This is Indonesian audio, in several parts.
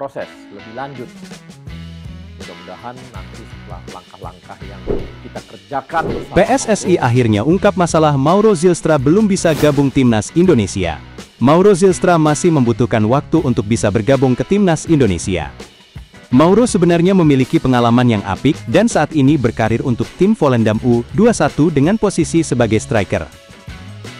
proses lebih lanjut. Mudah-mudahan nanti setelah langkah-langkah yang kita kerjakan bersama PSSI akhirnya ungkap masalah Mauro Zylstra belum bisa gabung Timnas Indonesia. Mauro Zylstra masih membutuhkan waktu untuk bisa bergabung ke Timnas Indonesia. Mauro sebenarnya memiliki pengalaman yang apik dan saat ini berkarir untuk tim Volendam U21 dengan posisi sebagai striker.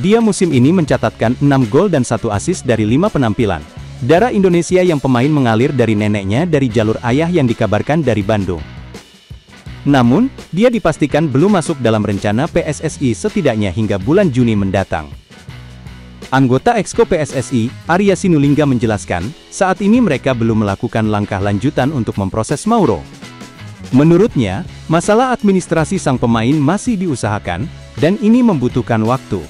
Dia musim ini mencatatkan 6 gol dan 1 assist dari 5 penampilan. Darah Indonesia yang pemain mengalir dari neneknya dari jalur ayah yang dikabarkan dari Bandung. Namun, dia dipastikan belum masuk dalam rencana PSSI setidaknya hingga bulan Juni mendatang. Anggota Exco PSSI, Arya Sinulinga menjelaskan, saat ini mereka belum melakukan langkah lanjutan untuk memproses Mauro. Menurutnya, masalah administrasi sang pemain masih diusahakan, dan ini membutuhkan waktu.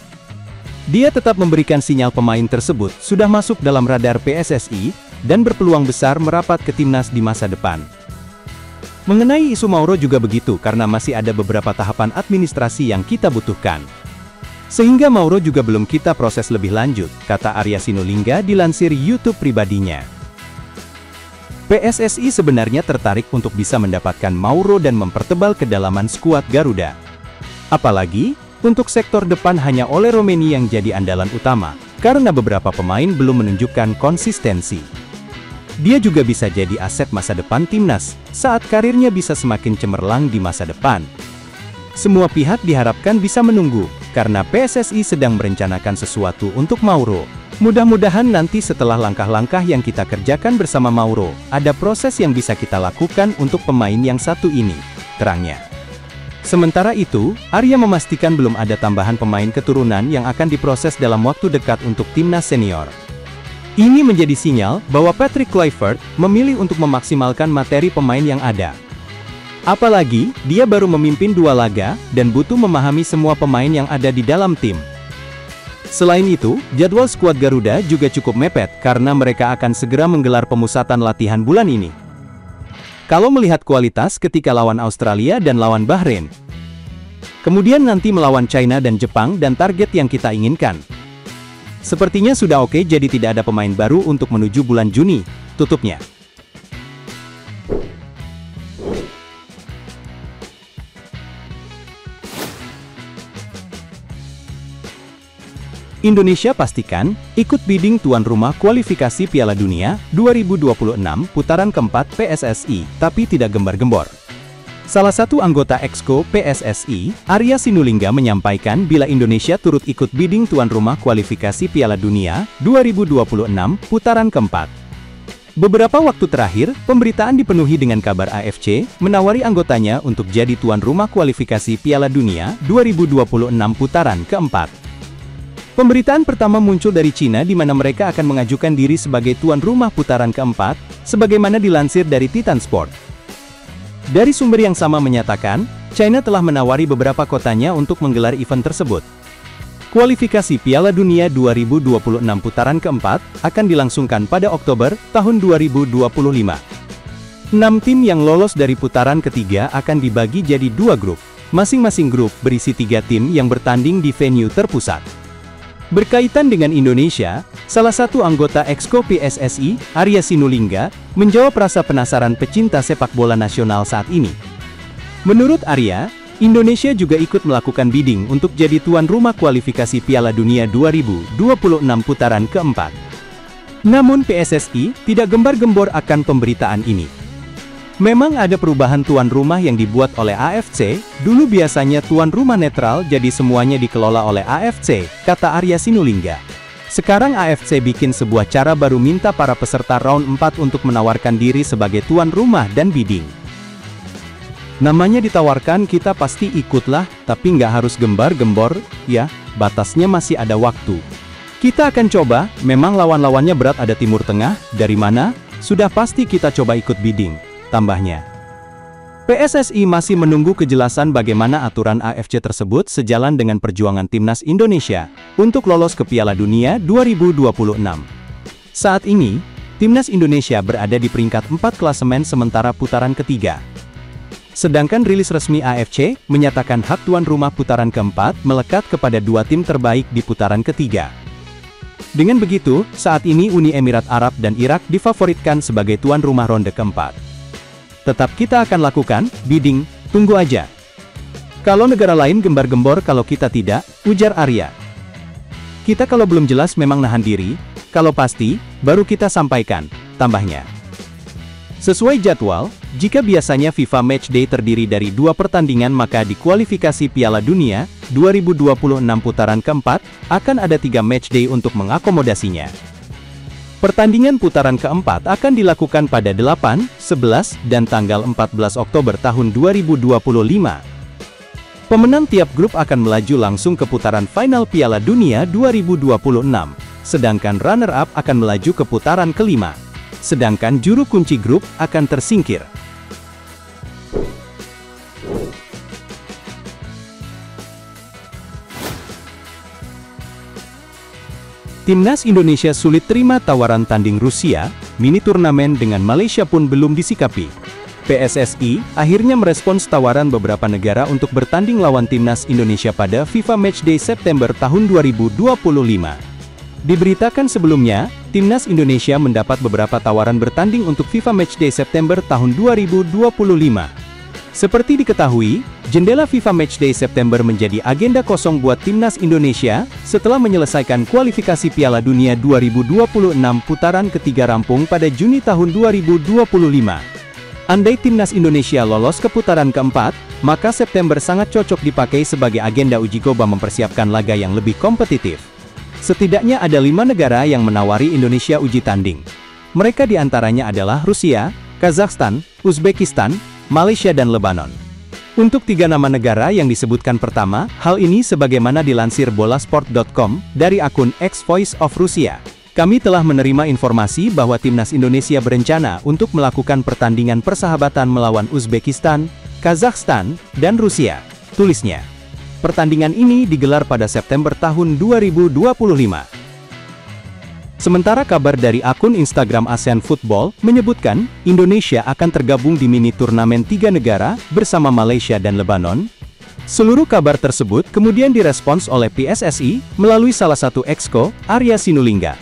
Dia tetap memberikan sinyal pemain tersebut sudah masuk dalam radar PSSI, dan berpeluang besar merapat ke timnas di masa depan. Mengenai isu Mauro juga begitu karena masih ada beberapa tahapan administrasi yang kita butuhkan. Sehingga Mauro juga belum kita proses lebih lanjut, kata Arya Sinulinga dilansir YouTube pribadinya. PSSI sebenarnya tertarik untuk bisa mendapatkan Mauro dan mempertebal kedalaman skuad Garuda. Apalagi, untuk sektor depan hanya Ole Romeni yang jadi andalan utama, karena beberapa pemain belum menunjukkan konsistensi. Dia juga bisa jadi aset masa depan timnas, saat karirnya bisa semakin cemerlang di masa depan. Semua pihak diharapkan bisa menunggu, karena PSSI sedang merencanakan sesuatu untuk Mauro. Mudah-mudahan nanti setelah langkah-langkah yang kita kerjakan bersama Mauro, ada proses yang bisa kita lakukan untuk pemain yang satu ini, terangnya. Sementara itu, Arya memastikan belum ada tambahan pemain keturunan yang akan diproses dalam waktu dekat untuk timnas senior. Ini menjadi sinyal bahwa Patrick Kluivert memilih untuk memaksimalkan materi pemain yang ada. Apalagi, dia baru memimpin 2 laga, dan butuh memahami semua pemain yang ada di dalam tim. Selain itu, jadwal skuad Garuda juga cukup mepet karena mereka akan segera menggelar pemusatan latihan bulan ini. Kalau melihat kualitas ketika lawan Australia dan lawan Bahrain. Kemudian nanti melawan China dan Jepang dan target yang kita inginkan. Sepertinya sudah oke, jadi tidak ada pemain baru untuk menuju bulan Juni, tutupnya. Indonesia pastikan ikut bidding tuan rumah kualifikasi Piala Dunia 2026 putaran keempat PSSI, tapi tidak gembar-gembor. Salah satu anggota Exco PSSI, Arya Sinulinga menyampaikan bila Indonesia turut ikut bidding tuan rumah kualifikasi Piala Dunia 2026 putaran keempat. Beberapa waktu terakhir, pemberitaan dipenuhi dengan kabar AFC menawari anggotanya untuk jadi tuan rumah kualifikasi Piala Dunia 2026 putaran keempat. Pemberitaan pertama muncul dari Cina di mana mereka akan mengajukan diri sebagai tuan rumah putaran keempat, sebagaimana dilansir dari Titan Sport. Dari sumber yang sama menyatakan, China telah menawari beberapa kotanya untuk menggelar event tersebut. Kualifikasi Piala Dunia 2026 putaran keempat akan dilangsungkan pada Oktober tahun 2025. 6 tim yang lolos dari putaran ketiga akan dibagi jadi 2 grup. Masing-masing grup berisi 3 tim yang bertanding di venue terpusat. Berkaitan dengan Indonesia, salah satu anggota Exco PSSI, Arya Sinulinga, menjawab rasa penasaran pecinta sepak bola nasional saat ini. Menurut Arya, Indonesia juga ikut melakukan bidding untuk jadi tuan rumah kualifikasi Piala Dunia 2026 putaran keempat. Namun PSSI tidak gembar-gembor akan pemberitaan ini. Memang ada perubahan tuan rumah yang dibuat oleh AFC, dulu biasanya tuan rumah netral jadi semuanya dikelola oleh AFC, kata Arya Sinulinga. Sekarang AFC bikin sebuah cara baru, minta para peserta round 4 untuk menawarkan diri sebagai tuan rumah dan bidding. Namanya ditawarkan, kita pasti ikutlah, tapi nggak harus gembar-gembor, ya, batasnya masih ada waktu. Kita akan coba, memang lawan-lawannya berat, ada Timur Tengah, dari mana? Sudah pasti kita coba ikut bidding, tambahnya. PSSI masih menunggu kejelasan bagaimana aturan AFC tersebut sejalan dengan perjuangan timnas Indonesia untuk lolos ke Piala Dunia 2026. Saat ini, timnas Indonesia berada di peringkat 4 klasemen sementara putaran ketiga. Sedangkan rilis resmi AFC menyatakan hak tuan rumah putaran keempat melekat kepada 2 tim terbaik di putaran ketiga. Dengan begitu, saat ini Uni Emirat Arab dan Irak difavoritkan sebagai tuan rumah ronde keempat. Tetap kita akan lakukan bidding, tunggu aja. Kalau negara lain gembar-gembor kalau kita tidak, ujar Arya. Kita kalau belum jelas memang nahan diri, kalau pasti, baru kita sampaikan, tambahnya. Sesuai jadwal, jika biasanya FIFA Matchday terdiri dari 2 pertandingan maka di kualifikasi Piala Dunia 2026 putaran keempat, akan ada 3 matchday untuk mengakomodasinya. Pertandingan putaran keempat akan dilakukan pada 8, 11, dan tanggal 14 Oktober tahun 2025. Pemenang tiap grup akan melaju langsung ke putaran final Piala Dunia 2026, sedangkan runner-up akan melaju ke putaran kelima. Sedangkan juru kunci grup akan tersingkir. Timnas Indonesia sulit terima tawaran tanding Rusia, mini turnamen dengan Malaysia pun belum disikapi. PSSI akhirnya merespons tawaran beberapa negara untuk bertanding lawan Timnas Indonesia pada FIFA Matchday September tahun 2025. Diberitakan sebelumnya, Timnas Indonesia mendapat beberapa tawaran bertanding untuk FIFA Matchday September tahun 2025. Seperti diketahui, jendela FIFA Matchday September menjadi agenda kosong buat Timnas Indonesia, setelah menyelesaikan kualifikasi Piala Dunia 2026 putaran ketiga rampung pada Juni tahun 2025. Andai Timnas Indonesia lolos ke putaran keempat, maka September sangat cocok dipakai sebagai agenda uji coba mempersiapkan laga yang lebih kompetitif. Setidaknya ada 5 negara yang menawari Indonesia uji tanding. Mereka diantaranya adalah Rusia, Kazakhstan, Uzbekistan, Malaysia dan Lebanon. Untuk 3 nama negara yang disebutkan pertama, hal ini sebagaimana dilansir bolasport.com dari akun X Voice of Russia. Kami telah menerima informasi bahwa Timnas Indonesia berencana untuk melakukan pertandingan persahabatan melawan Uzbekistan, Kazakhstan, dan Rusia, tulisnya. Pertandingan ini digelar pada September tahun 2025. Sementara kabar dari akun Instagram ASEAN Football menyebutkan, Indonesia akan tergabung di mini turnamen 3 negara bersama Malaysia dan Lebanon. Seluruh kabar tersebut kemudian direspons oleh PSSI melalui salah satu exco, Arya Sinulinga.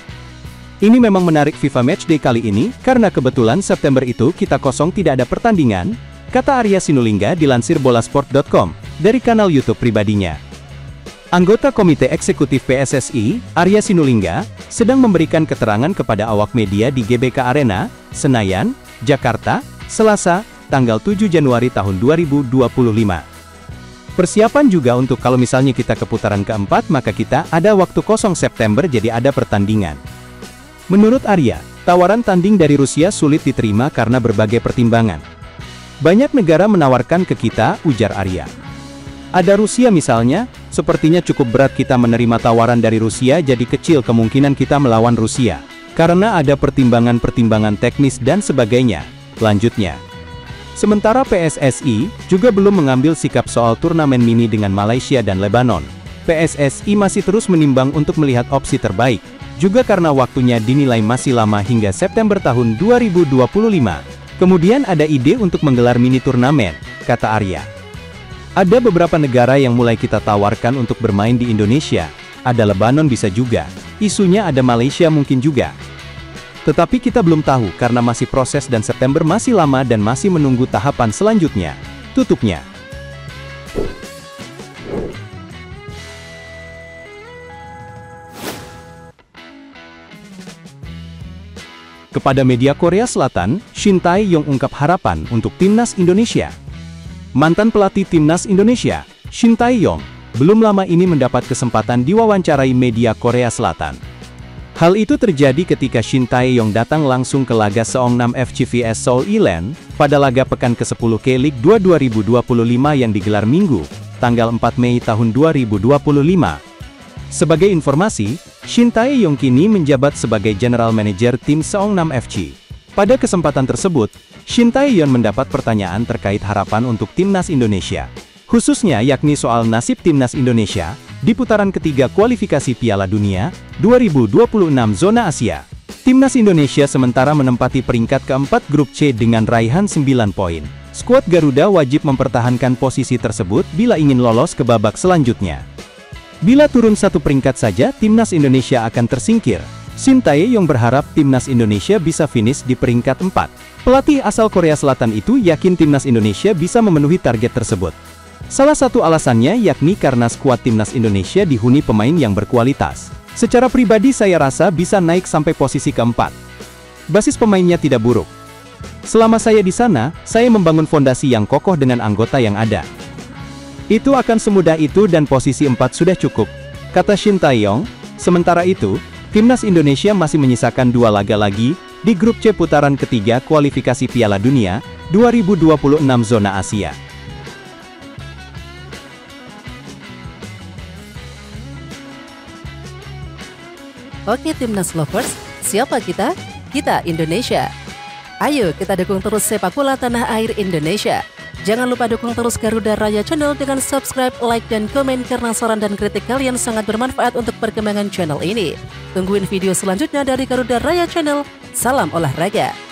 Ini memang menarik FIFA Matchday kali ini, karena kebetulan September itu kita kosong tidak ada pertandingan, kata Arya Sinulinga dilansir bolasport.com. Dari kanal YouTube pribadinya. Anggota Komite Eksekutif PSSI, Arya Sinulinga, sedang memberikan keterangan kepada awak media di GBK Arena, Senayan, Jakarta, Selasa, tanggal 7 Januari tahun 2025. Persiapan juga untuk kalau misalnya kita ke putaran keempat maka kita ada waktu kosong September jadi ada pertandingan. Menurut Arya, tawaran tanding dari Rusia sulit diterima karena berbagai pertimbangan. Banyak negara menawarkan ke kita, ujar Arya. Ada Rusia misalnya, sepertinya cukup berat kita menerima tawaran dari Rusia jadi kecil kemungkinan kita melawan Rusia. Karena ada pertimbangan-pertimbangan teknis dan sebagainya, lanjutnya. Sementara PSSI juga belum mengambil sikap soal turnamen mini dengan Malaysia dan Lebanon. PSSI masih terus menimbang untuk melihat opsi terbaik, juga karena waktunya dinilai masih lama hingga September tahun 2025. Kemudian ada ide untuk menggelar mini turnamen, kata Arya. Ada beberapa negara yang mulai kita tawarkan untuk bermain di Indonesia, ada Lebanon bisa juga, isunya ada Malaysia mungkin juga. Tetapi kita belum tahu karena masih proses dan September masih lama dan masih menunggu tahapan selanjutnya, tutupnya. Kepada media Korea Selatan, Shin Tae-yong ungkap harapan untuk Timnas Indonesia. Mantan pelatih Timnas Indonesia, Shin Tae-yong, belum lama ini mendapat kesempatan diwawancarai media Korea Selatan. Hal itu terjadi ketika Shin Tae-yong datang langsung ke laga Seongnam FC vs Seoul Ilan, pada laga pekan ke-10 K-League 2 2025 yang digelar Minggu, tanggal 4 Mei tahun 2025. Sebagai informasi, Shin Tae-yong kini menjabat sebagai General Manager tim Seongnam FC. Pada kesempatan tersebut, Shin Tae-yong mendapat pertanyaan terkait harapan untuk Timnas Indonesia. Khususnya yakni soal nasib Timnas Indonesia di putaran ketiga kualifikasi Piala Dunia 2026 zona Asia. Timnas Indonesia sementara menempati peringkat keempat grup C dengan raihan 9 poin. Skuad Garuda wajib mempertahankan posisi tersebut bila ingin lolos ke babak selanjutnya. Bila turun satu peringkat saja, timnas Indonesia akan tersingkir. Shin Tae-yong berharap timnas Indonesia bisa finish di peringkat 4. Pelatih asal Korea Selatan itu yakin timnas Indonesia bisa memenuhi target tersebut. Salah satu alasannya yakni karena skuad timnas Indonesia dihuni pemain yang berkualitas. Secara pribadi saya rasa bisa naik sampai posisi keempat. Basis pemainnya tidak buruk. Selama saya di sana, saya membangun fondasi yang kokoh dengan anggota yang ada. Itu akan semudah itu dan posisi 4 sudah cukup, kata Shin Tae-yong. Sementara itu, timnas Indonesia masih menyisakan 2 laga lagi di grup C putaran ketiga kualifikasi Piala Dunia 2026 zona Asia. Oke Timnas Lovers, siapa kita? Kita Indonesia. Ayo kita dukung terus sepak bola tanah air Indonesia. Jangan lupa dukung terus Garuda Raya Channel dengan subscribe, like, dan komen karena saran dan kritik kalian sangat bermanfaat untuk perkembangan channel ini. Tungguin video selanjutnya dari Garuda Raya Channel. Salam olahraga.